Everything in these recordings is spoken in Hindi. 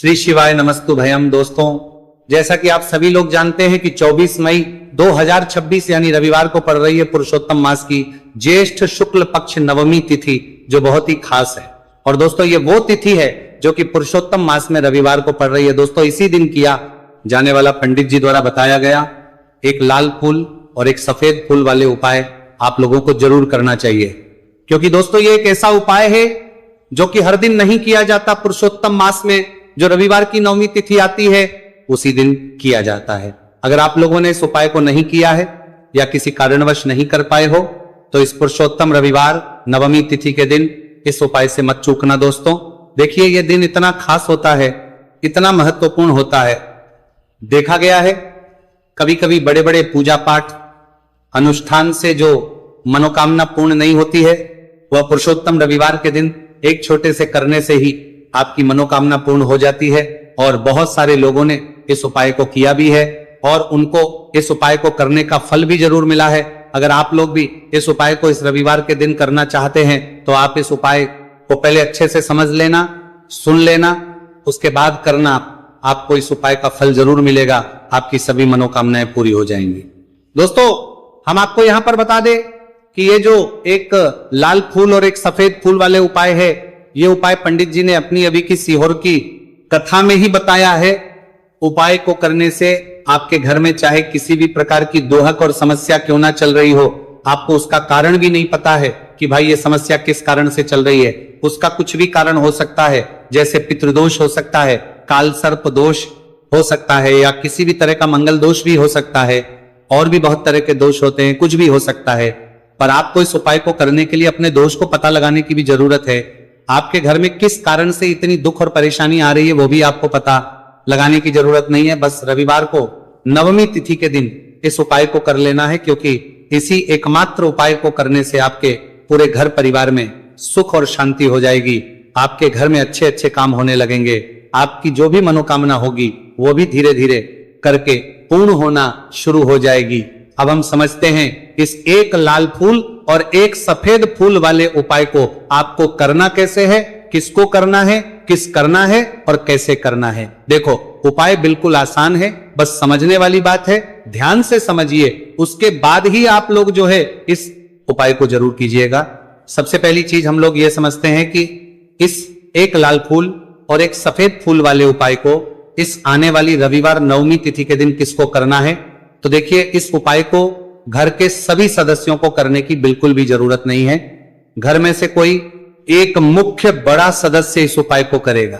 श्री शिवाय नमस्तु भयम। दोस्तों, जैसा कि आप सभी लोग जानते हैं कि 24 मई 2026 यानी रविवार को पड़ रही है पुरुषोत्तम मास की ज्येष्ठ शुक्ल पक्ष नवमी तिथि, जो बहुत ही खास है। और दोस्तों, ये वो तिथि है जो कि पुरुषोत्तम मास में रविवार को पड़ रही है। दोस्तों, इसी दिन किया जाने वाला पंडित जी द्वारा बताया गया एक लाल फूल और एक सफेद फूल वाले उपाय आप लोगों को जरूर करना चाहिए, क्योंकि दोस्तों ये एक ऐसा उपाय है जो कि हर दिन नहीं किया जाता। पुरुषोत्तम मास में जो रविवार की नवमी तिथि आती है उसी दिन किया जाता है। अगर आप लोगों ने इस उपाय को नहीं किया है या किसी कारणवश नहीं कर पाए हो तो इस पुरुषोत्तम रविवार नवमी तिथि के दिन इस उपाय से मत चूकना। दोस्तों देखिए, यह दिन इतना खास होता है, इतना महत्वपूर्ण होता है। देखा गया है कभी कभी बड़े बड़े पूजा पाठ अनुष्ठान से जो मनोकामना पूर्ण नहीं होती है, वह पुरुषोत्तम रविवार के दिन एक छोटे से करने से ही आपकी मनोकामना पूर्ण हो जाती है। और बहुत सारे लोगों ने इस उपाय को किया भी है और उनको इस उपाय को करने का फल भी जरूर मिला है। अगर आप लोग भी इस उपाय को इस रविवार के दिन करना चाहते हैं तो आप इस उपाय को पहले अच्छे से समझ लेना, सुन लेना, उसके बाद करना। आपको इस उपाय का फल जरूर मिलेगा, आपकी सभी मनोकामनाएं पूरी हो जाएंगी। दोस्तों, हम आपको यहां पर बता दें कि ये जो एक लाल फूल और एक सफेद फूल वाले उपाय है, ये उपाय पंडित जी ने अपनी अभी की सीहोर की कथा में ही बताया है। उपाय को करने से आपके घर में चाहे किसी भी प्रकार की दोहक और समस्या क्यों ना चल रही हो, आपको उसका कारण भी नहीं पता है कि भाई ये समस्या किस कारण से चल रही है, उसका कुछ भी कारण हो सकता है। जैसे पितृदोष हो सकता है, काल सर्प दोष हो सकता है, या किसी भी तरह का मंगल दोष भी हो सकता है, और भी बहुत तरह के दोष होते हैं, कुछ भी हो सकता है। पर आपको इस उपाय को करने के लिए अपने दोष को पता लगाने की भी जरूरत है। आपके घर में किस कारण से इतनी दुख और परेशानी आ रही है वो भी आपको पता लगाने की जरूरत नहीं है। बस रविवार को नवमी तिथि के दिन इस उपाय को कर लेना है, क्योंकि इसी एकमात्र उपाय को करने से आपके पूरे घर परिवार में सुख और शांति हो जाएगी। आपके घर में अच्छे अच्छे काम होने लगेंगे। आपकी जो भी मनोकामना होगी वो भी धीरे धीरे करके पूर्ण होना शुरू हो जाएगी। अब हम समझते हैं इस एक लाल फूल और एक सफेद फूल वाले उपाय को आपको करना कैसे है, किसको करना है, किस करना है और कैसे करना है। देखो, उपाय बिल्कुल आसान है, बस समझने वाली बात है। ध्यान से समझिए, उसके बाद ही आप लोग जो है इस उपाय को जरूर कीजिएगा। सबसे पहली चीज हम लोग ये समझते हैं कि इस एक लाल फूल और एक सफेद फूल वाले उपाय को इस आने वाली रविवार नवमी तिथि के दिन किसको करना है। तो देखिए, इस उपाय को घर के सभी सदस्यों को करने की बिल्कुल भी जरूरत नहीं है। घर में से कोई एक मुख्य बड़ा सदस्य इस उपाय को करेगा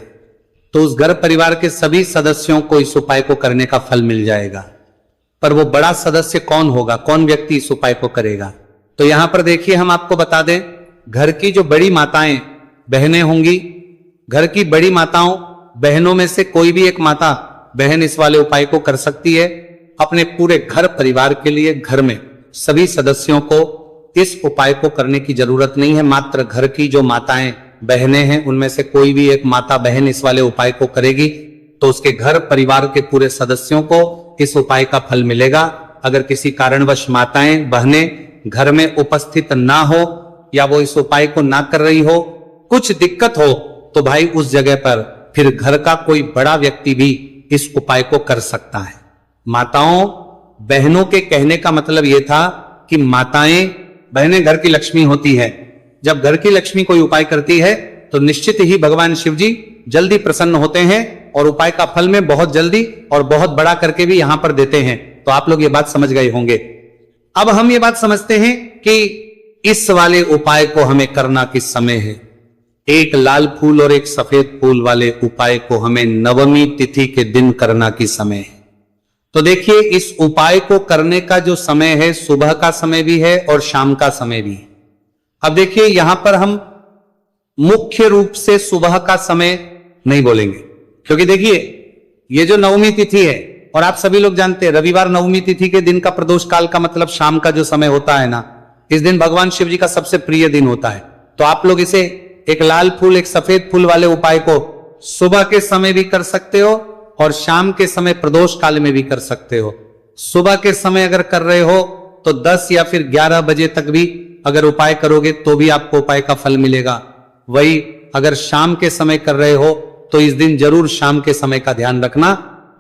तो उस घर परिवार के सभी सदस्यों को इस उपाय को करने का फल मिल जाएगा। पर वो बड़ा सदस्य कौन होगा, कौन व्यक्ति इस उपाय को करेगा? तो यहां पर देखिए, हम आपको बता दें, घर की जो बड़ी माताएं बहनें होंगी, घर की बड़ी माताओं बहनों में से कोई भी एक माता बहन इस वाले उपाय को कर सकती है। अपने पूरे घर परिवार के लिए घर में सभी सदस्यों को इस उपाय को करने की जरूरत नहीं है। मात्र घर की जो माताएं बहनें हैं उनमें से कोई भी एक माता बहन इस वाले उपाय को करेगी तो उसके घर परिवार के पूरे सदस्यों को इस उपाय का फल मिलेगा। अगर किसी कारणवश माताएं बहनें घर में उपस्थित ना हो या वो इस उपाय को ना कर रही हो, कुछ दिक्कत हो, तो भाई उस जगह पर फिर घर का कोई बड़ा व्यक्ति भी इस उपाय को कर सकता है। माताओं बहनों के कहने का मतलब यह था कि माताएं बहनें घर की लक्ष्मी होती है। जब घर की लक्ष्मी कोई उपाय करती है तो निश्चित ही भगवान शिव जी जल्दी प्रसन्न होते हैं और उपाय का फल में बहुत जल्दी और बहुत बड़ा करके भी यहां पर देते हैं। तो आप लोग ये बात समझ गए होंगे। अब हम ये बात समझते हैं कि इस वाले उपाय को हमें करना किस समय है। एक लाल फूल और एक सफेद फूल वाले उपाय को हमें नवमी तिथि के दिन करना किस समय है। तो देखिए, इस उपाय को करने का जो समय है, सुबह का समय भी है और शाम का समय भी है। अब देखिए, यहां पर हम मुख्य रूप से सुबह का समय नहीं बोलेंगे, क्योंकि देखिए ये जो नवमी तिथि है, और आप सभी लोग जानते हैं रविवार नवमी तिथि के दिन का प्रदोष काल का मतलब शाम का जो समय होता है ना, इस दिन भगवान शिव जी का सबसे प्रिय दिन होता है। तो आप लोग इसे एक लाल फूल एक सफेद फूल वाले उपाय को सुबह के समय भी कर सकते हो और शाम के समय प्रदोष काल में भी कर सकते हो। सुबह के समय अगर कर रहे हो तो 10 या फिर 11 बजे तक भी अगर उपाय करोगे तो भी आपको उपाय का फल मिलेगा। वही अगर शाम के समय कर रहे हो तो इस दिन जरूर शाम के समय का ध्यान रखना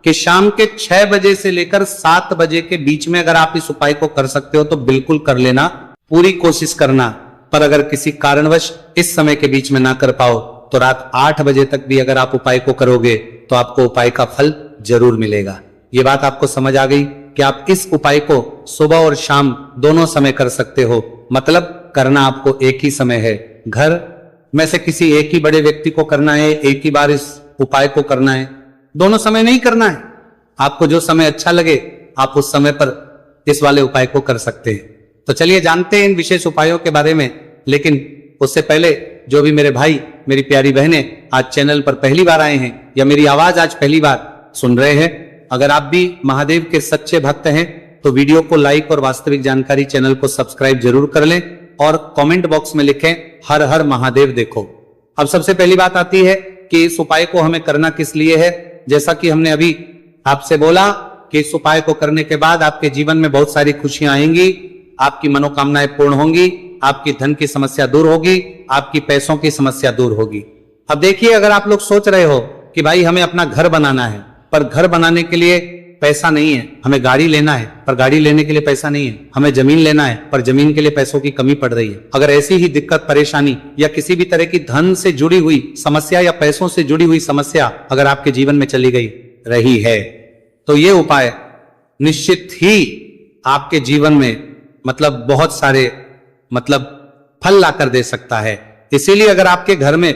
कि शाम के 6 बजे से लेकर 7 बजे के बीच में अगर आप इस उपाय को कर सकते हो तो बिल्कुल कर लेना, पूरी कोशिश करना। पर अगर किसी कारणवश इस समय के बीच में ना कर पाओ तो रात 8 बजे तक भी अगर आप उपाय को करोगे तो आपको उपाय का फल जरूर मिलेगा। ये बात आपको समझ आ गई कि आप इस उपाय को सुबह और शाम दोनों समय कर सकते हो। मतलब करना आपको एक ही समय है। घर में से किसी एक ही बड़े व्यक्ति को करना है, एक ही बार इस उपाय को करना है, दोनों समय नहीं करना है। आपको जो समय अच्छा लगे आप उस समय पर इस वाले उपाय को कर सकते हैं। तो चलिए जानते हैं इन विशेष उपायों के बारे में। लेकिन उससे पहले जो भी मेरे भाई मेरी प्यारी बहनें आज चैनल पर पहली बार आए हैं या मेरी आवाज आज पहली बार सुन रहे हैं, अगर आप भी महादेव के सच्चे भक्त हैं तो वीडियो को लाइक और वास्तविक जानकारी चैनल को सब्सक्राइब जरूर कर लें और कमेंट बॉक्स में लिखें हर हर महादेव देखो। अब सबसे पहली बात आती है कि इस उपाय को हमें करना किस लिए है। जैसा कि हमने अभी आपसे बोला कि इस उपाय को करने के बाद आपके जीवन में बहुत सारी खुशियां आएंगी, आपकी मनोकामनाएं पूर्ण होंगी, आपकी धन की समस्या दूर होगी, आपकी पैसों की समस्या दूर होगी। अब देखिए, अगर आप लोग सोच रहे हो कि भाई हमें अपना घर बनाना है पर घर बनाने के लिए पैसा नहीं है, हमें गाड़ी लेना है पर गाड़ी लेने के लिए पैसा नहीं है, हमें जमीन लेना है पर जमीन के लिए पैसों की कमी पड़ रही है, अगर ऐसी ही दिक्कत परेशानी या किसी भी तरह की धन से जुड़ी हुई समस्या या पैसों से जुड़ी हुई समस्या अगर आपके जीवन में चली गई रही है तो ये उपाय निश्चित ही आपके जीवन में मतलब बहुत सारे फल लाकर दे सकता है। इसीलिए अगर आपके घर में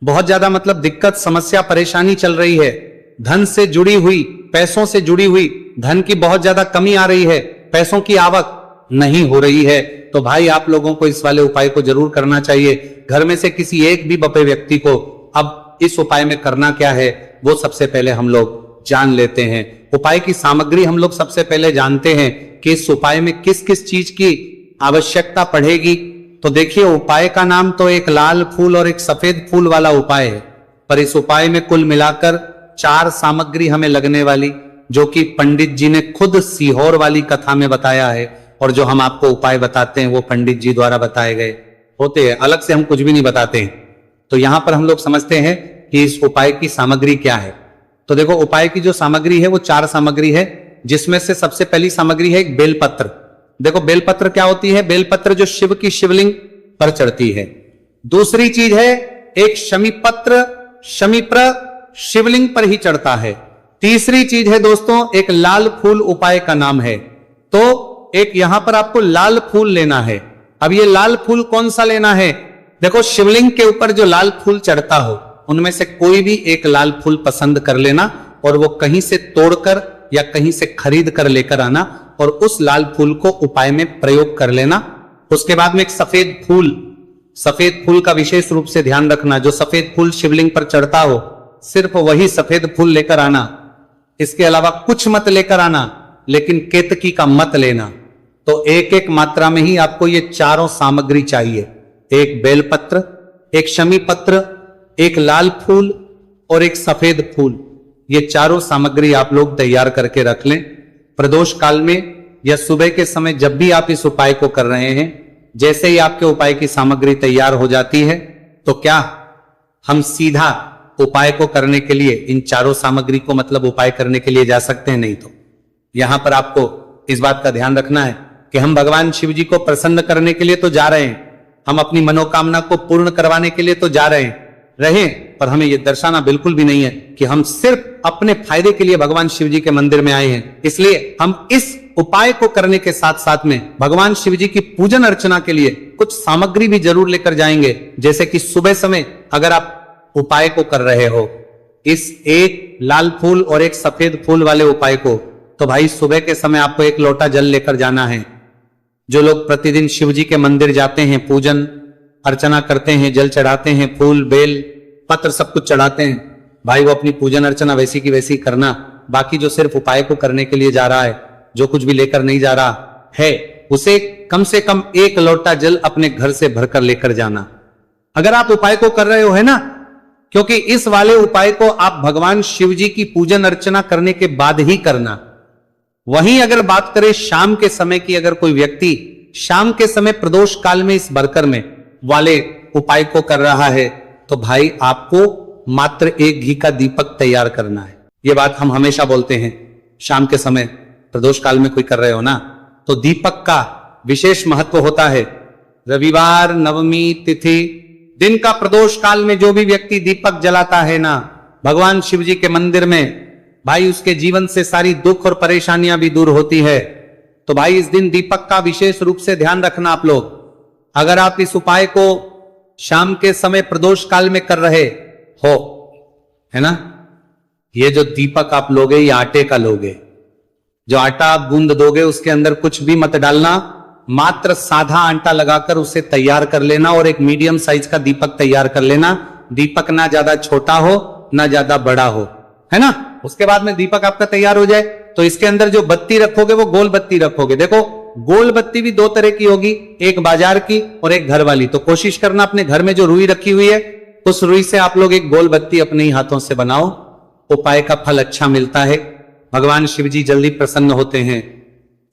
बहुत ज्यादा दिक्कत समस्या परेशानी चल रही है, धन से जुड़ी हुई पैसों से जुड़ी हुई धन की बहुत ज्यादा कमी आ रही है, पैसों की आवक नहीं हो रही है, तो भाई आप लोगों को इस वाले उपाय को जरूर करना चाहिए। घर में से किसी एक भी बपे व्यक्ति को अब इस उपाय में करना क्या है वो सबसे पहले हम लोग जान लेते हैं। उपाय की सामग्री हम लोग सबसे पहले जानते हैं कि इस उपाय में किस किस चीज की आवश्यकता पड़ेगी। तो देखिए, उपाय का नाम तो एक लाल फूल और एक सफेद फूल वाला उपाय है, पर इस उपाय में कुल मिलाकर 4 सामग्री हमें लगने वाली, जो कि पंडित जी ने खुद सीहोर वाली कथा में बताया है। और जो हम आपको उपाय बताते हैं वो पंडित जी द्वारा बताए गए होते हैं, अलग से हम कुछ भी नहीं बताते हैं। तो यहां पर हम लोग समझते हैं कि इस उपाय की सामग्री क्या है। तो देखो, उपाय की जो सामग्री है वो 4 सामग्री है, जिसमें से सबसे पहली सामग्री है एक बेलपत्र। देखो, बेलपत्र क्या होती है? बेलपत्र जो शिव की शिवलिंग पर चढ़ती है। दूसरी चीज है एक शमीपत्र, शमीप्र शिवलिंग पर ही चढ़ता है। तीसरी चीज है दोस्तों एक लाल फूल, उपाय का नाम है। तो एक यहां पर आपको लाल फूल लेना है। अब ये लाल फूल कौन सा लेना है? देखो, शिवलिंग के ऊपर जो लाल फूल चढ़ता हो उनमें से कोई भी एक लाल फूल पसंद कर लेना और वो कहीं से तोड़कर या कहीं से खरीद कर लेकर आना और उस लाल फूल को उपाय में प्रयोग कर लेना। उसके बाद में एक सफेद फूल, सफेद फूल का विशेष रूप से ध्यान रखना। जो सफेद फूल शिवलिंग पर चढ़ता हो सिर्फ वही सफेद फूल लेकर आना, इसके अलावा कुछ मत लेकर आना, लेकिन केतकी का मत लेना। तो एक एक मात्रा में ही आपको ये चारों सामग्री चाहिए, एक बेलपत्र, एक शमी पत्र, एक लाल फूल और एक सफेद फूल। ये चारों सामग्री आप लोग तैयार करके रख लें। प्रदोष काल में या सुबह के समय जब भी आप इस उपाय को कर रहे हैं, जैसे ही आपके उपाय की सामग्री तैयार हो जाती है तो क्या हम सीधा उपाय को करने के लिए इन चारों सामग्री को उपाय करने के लिए जा सकते हैं? नहीं। तो यहां पर आपको इस बात का ध्यान रखना है कि हम भगवान शिव जी को प्रसन्न करने के लिए तो जा रहे हैं, हम अपनी मनोकामना को पूर्ण करवाने के लिए तो जा रहे हैं, पर हमें यह दर्शाना बिल्कुल भी नहीं है कि हम सिर्फ अपने फायदे के लिए भगवान शिव जी के मंदिर में आए हैं। इसलिए हम इस उपाय को करने के साथ साथ में भगवान शिव जी की पूजन अर्चना के लिए कुछ सामग्री भी जरूर लेकर जाएंगे। जैसे कि सुबह समय अगर आप उपाय को कर रहे हो, इस एक लाल फूल और एक सफेद फूल वाले उपाय को, तो भाई सुबह के समय आपको एक लोटा जल लेकर जाना है। जो लोग प्रतिदिन शिव जी के मंदिर जाते हैं, पूजन अर्चना करते हैं, जल चढ़ाते हैं, फूल बेल पत्र सब कुछ चढ़ाते हैं, भाई वो अपनी पूजन अर्चना वैसी की वैसी करना। बाकी जो सिर्फ उपाय को करने के लिए जा रहा है, जो कुछ भी लेकर नहीं जा रहा है, उसे कम से कम 1 लोटा जल अपने घर से भरकर लेकर जाना। अगर आप उपाय को कर रहे हो, है ना, क्योंकि इस वाले उपाय को आप भगवान शिव जी की पूजन अर्चना करने के बाद ही करना। वहीं अगर बात करें शाम के समय की, अगर कोई व्यक्ति शाम के समय प्रदोष काल में इस बरकर में वाले उपाय को कर रहा है, तो भाई आपको मात्र एक घी का दीपक तैयार करना है। ये बात हम हमेशा बोलते हैं। शाम के समय प्रदोष काल में कोई कर रहे हो ना, तो दीपक का विशेष महत्व होता है। रविवार, नवमी तिथि, दिन का प्रदोष काल में जो भी व्यक्ति दीपक जलाता है ना भगवान शिव जी के मंदिर में, भाई उसके जीवन से सारी दुख और परेशानियां भी दूर होती है। तो भाई इस दिन दीपक का विशेष रूप से ध्यान रखना आप लोग। अगर आप इस उपाय को शाम के समय प्रदोष काल में कर रहे हो, है ना, ये जो दीपक आप लोगे ये आटे का लोगे। जो आटा आप गूंद दोगे उसके अंदर कुछ भी मत डालना, मात्र साधा आटा लगाकर उसे तैयार कर लेना और एक मीडियम साइज का दीपक तैयार कर लेना। दीपक ना ज्यादा छोटा हो ना ज्यादा बड़ा हो, है ना। उसके बाद में दीपक आपका तैयार हो जाए तो इसके अंदर जो बत्ती रखोगे वो गोल बत्ती रखोगे। देखो गोल बत्ती भी दो तरह की होगी, एक बाजार की और एक घर वाली। तो कोशिश करना अपने घर में जो रुई रखी हुई है उस रुई से आप लोग एक गोल बत्ती अपने ही हाथों से बनाओ। उपाय का फल अच्छा मिलता है। भगवान शिव जी जल्दी प्रसन्न होते हैं।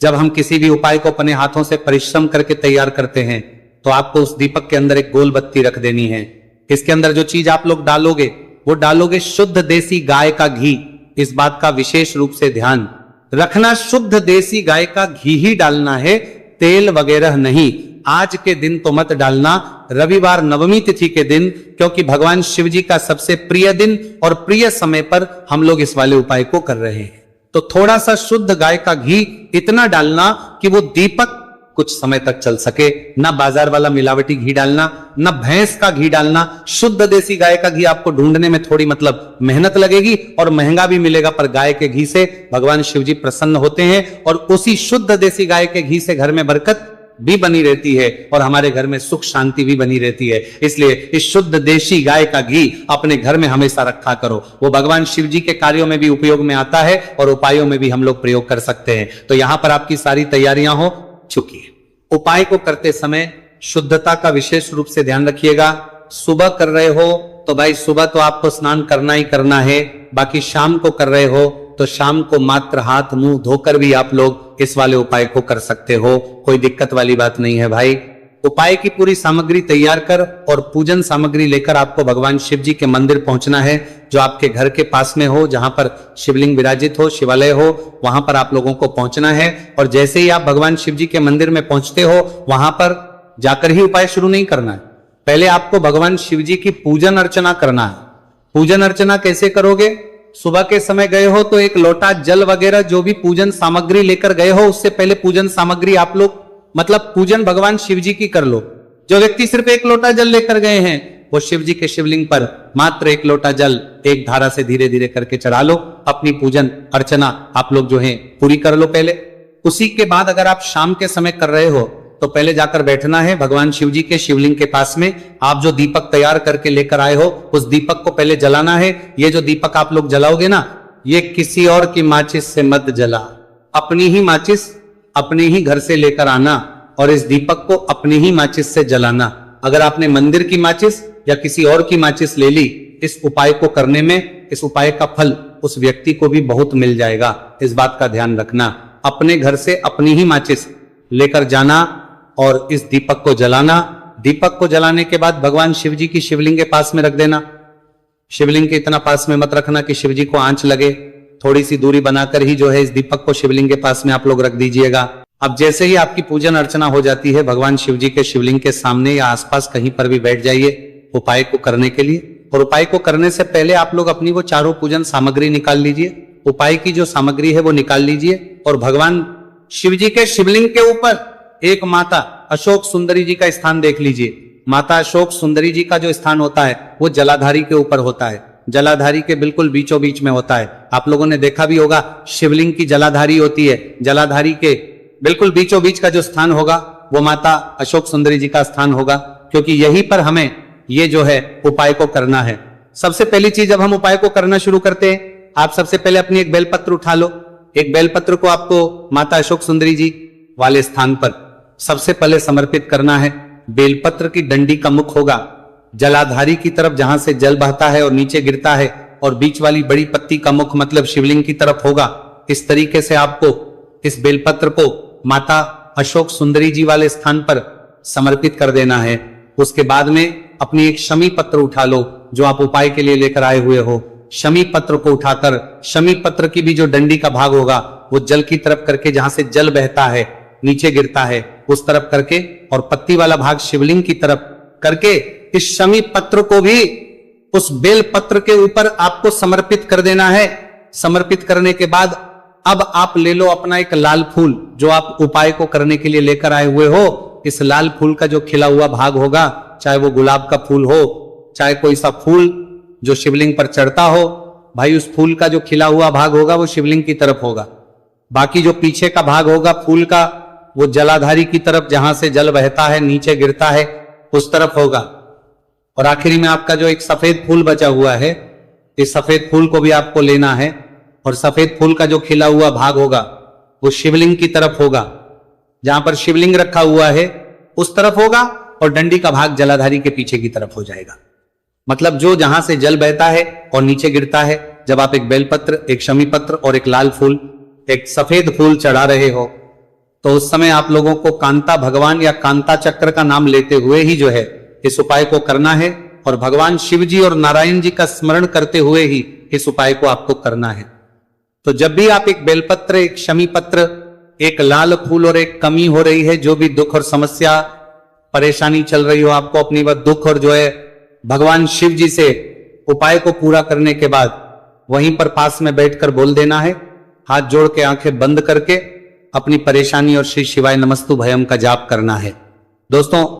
जब हम किसी भी उपाय को अपने हाथों से परिश्रम करके तैयार करते हैं तो आपको उस दीपक के अंदर एक गोल बत्ती रख देनी है। इसके अंदर जो चीज आप लोग डालोगे वो डालोगे शुद्ध देसी गाय का घी। इस बात का विशेष रूप से ध्यान रखना, शुद्ध देसी गाय का घी ही डालना है, तेल वगैरह नहीं। आज के दिन तो मत डालना, रविवार नवमी तिथि के दिन, क्योंकि भगवान शिव जी का सबसे प्रिय दिन और प्रिय समय पर हम लोग इस वाले उपाय को कर रहे हैं। तो थोड़ा सा शुद्ध गाय का घी इतना डालना कि वो दीपक कुछ समय तक चल सके। ना बाजार वाला मिलावटी घी डालना, ना भैंस का घी डालना। शुद्ध देसी गाय का घी आपको ढूंढने में थोड़ी मतलब मेहनत लगेगी और महंगा भी मिलेगा, पर गाय के घी से भगवान शिव जी प्रसन्न होते हैं और उसी शुद्ध देसी गाय के घी से घर में बरकत भी बनी रहती है और हमारे घर में सुख शांति भी बनी रहती है। इसलिए इस शुद्ध देशी गाय का घी अपने घर में हमेशा रखा करो। वो भगवान शिव जी के कार्यों में भी उपयोग में आता है और उपायों में भी हम लोग प्रयोग कर सकते हैं। तो यहां पर आपकी सारी तैयारियां हो चुकी है। उपाय को करते समय शुद्धता का विशेष रूप से ध्यान रखिएगा। सुबह कर रहे हो तो भाई सुबह तो आपको स्नान करना ही करना है। बाकी शाम को कर रहे हो तो शाम को मात्र हाथ मुंह धोकर भी आप लोग इस वाले उपाय को कर सकते हो। कोई दिक्कत वाली बात नहीं है भाई। उपाय की पूरी सामग्री तैयार कर और पूजन सामग्री लेकर आपको भगवान शिव जी के मंदिर पहुंचना है, जो आपके घर के पास में हो, जहां पर शिवलिंग विराजित हो, शिवालय हो, वहां पर आप लोगों को पहुंचना है। और जैसे ही आप भगवान शिव जी के मंदिर में पहुंचते हो वहां पर जाकर ही उपाय शुरू नहीं करना है। पहले आपको भगवान शिव जी की पूजन अर्चना करना है। पूजन अर्चना कैसे करोगे? सुबह के समय गए हो तो एक लोटा जल वगैरह जो भी पूजन सामग्री लेकर गए हो उससे पहले पूजन सामग्री आप लोग मतलब पूजन भगवान शिव जी की कर लो। जो व्यक्ति सिर्फ एक लोटा जल लेकर गए हैं वो शिव जी के शिवलिंग पर मात्र एक लोटा जल एक धारा से धीरे धीरे करके चढ़ा लो। अपनी पूजन अर्चना आप लोग जो है पूरी कर लो पहले। उसी के बाद अगर आप शाम के समय कर रहे हो तो पहले जाकर बैठना है भगवान शिव जी के शिवलिंग के पास में। आप जो दीपक तैयार करके लेकर आए हो उस दीपक को पहले जलाना है। ये जो दीपक आप लोग जलाओगे ना, ये किसी और की माचिस से मत जला, अपनी ही माचिस अपने ही घर से लेकर आना और इस दीपक को अपनी ही माचिस से जलाना। अगर आपने मंदिर की माचिस या किसी और की माचिस ले ली, इस उपाय को करने में इस उपाय का फल उस व्यक्ति को भी बहुत मिल जाएगा। इस बात का ध्यान रखना। अपने घर से अपनी ही माचिस लेकर जाना और इस दीपक को जलाना। दीपक को जलाने के बाद भगवान शिव जी की शिवलिंग के पास में रख देना। शिवलिंग के इतना पास में मत रखना कि शिव जी को आंच लगे। थोड़ी सी दूरी बनाकर ही जो है इस दीपक को शिवलिंग के पास में आप लोग रख दीजिएगा। अब जैसे ही आपकी पूजन अर्चना हो जाती है भगवान शिव जी के शिवलिंग के सामने या आसपास कहीं पर भी बैठ जाइए उपाय को करने के लिए। और उपाय को करने से पहले आप लोग अपनी वो चारों पूजन सामग्री निकाल लीजिए। उपाय की जो सामग्री है वो निकाल लीजिए और भगवान शिव जी के शिवलिंग के ऊपर एक माता अशोक सुंदरी जी का स्थान देख लीजिए। माता अशोक सुंदरी जी का जो स्थान होता है वो जलाधारी के ऊपर होता है। जलाधारी के बिल्कुल बीचों बीच में होता है। आप लोगों ने देखा भी होगा शिवलिंग की जलाधारी होती है। जलाधारी के बिल्कुल बीचों बीच का जो स्थान होगा वो माता अशोक सुंदरी जी का स्थान होगा, क्योंकि यहीं पर हमें ये जो है उपाय को करना है। सबसे पहली चीज जब हम उपाय को करना शुरू करते हैं, आप सबसे पहले अपनी एक बेलपत्र उठा लो। एक बेलपत्र को आपको माता अशोक सुंदरी जी वाले स्थान पर सबसे पहले समर्पित करना है। बेलपत्र की डंडी का मुख होगा जलाधारी की तरफ जहां से जल बहता है और नीचे गिरता है, और बीच वाली बड़ी पत्ती का मुख मतलब शिवलिंग की तरफ होगा। इस तरीके से आपको इस बेलपत्र को माता अशोक सुंदरी जी वाले स्थान पर समर्पित कर देना है। उसके बाद में अपनी एक शमी पत्र उठा लो जो आप उपाय के लिए लेकर आए हुए हो। शमी पत्र को उठाकर शमी पत्र की भी जो डंडी का भाग होगा वो जल की तरफ करके, जहां से जल बहता है नीचे गिरता है उस तरफ करके, और पत्ती वाला भाग शिवलिंग की तरफ करके इस शमी पत्र को भी उस बेल पत्र के ऊपर आपको समर्पित कर देना है। समर्पित करने के बाद अब आप ले लो अपना एक लाल फूल जो आप उपाय को करने के लिए लेकर आए हुए हो। इस लाल फूल का जो खिला हुआ भाग होगा, चाहे वो गुलाब का फूल हो, चाहे कोई सा फूल जो शिवलिंग पर चढ़ता हो, भाई उस फूल का जो खिला हुआ भाग होगा वो शिवलिंग की तरफ होगा। बाकी जो पीछे का भाग होगा फूल का वो जलाधारी की तरफ, जहां से जल बहता है नीचे गिरता है उस तरफ होगा। और आखिरी में आपका जो एक सफेद फूल बचा हुआ है, इस सफेद फूल को भी आपको लेना है और सफेद फूल का जो खिला हुआ भाग होगा वो शिवलिंग की तरफ होगा। जहां पर शिवलिंग रखा हुआ है उस तरफ होगा और डंडी का भाग जलाधारी के पीछे की तरफ हो जाएगा। मतलब जो जहां से जल बहता है और नीचे गिरता है, जब आप एक बेलपत्र, एक शमी पत्र और एक लाल फूल, एक सफेद फूल चढ़ा रहे हो, तो उस समय आप लोगों को कांता भगवान या कांता चक्र का नाम लेते हुए ही जो है इस उपाय को करना है और भगवान शिव जी और नारायण जी का स्मरण करते हुए ही इस उपाय को आपको करना है। तो जब भी आप एक बेलपत्र, एक शमी पत्र, एक लाल फूल और एक कमी हो रही है, जो भी दुख और समस्या परेशानी चल रही हो आपको अपनी, वह दुख और जो है भगवान शिव जी से उपाय को पूरा करने के बाद वहीं पर पास में बैठकर बोल देना है, हाथ जोड़ के आंखें बंद करके अपनी परेशानी और श्री शिवाय नमस्तु भयम का जाप करना है। दोस्तों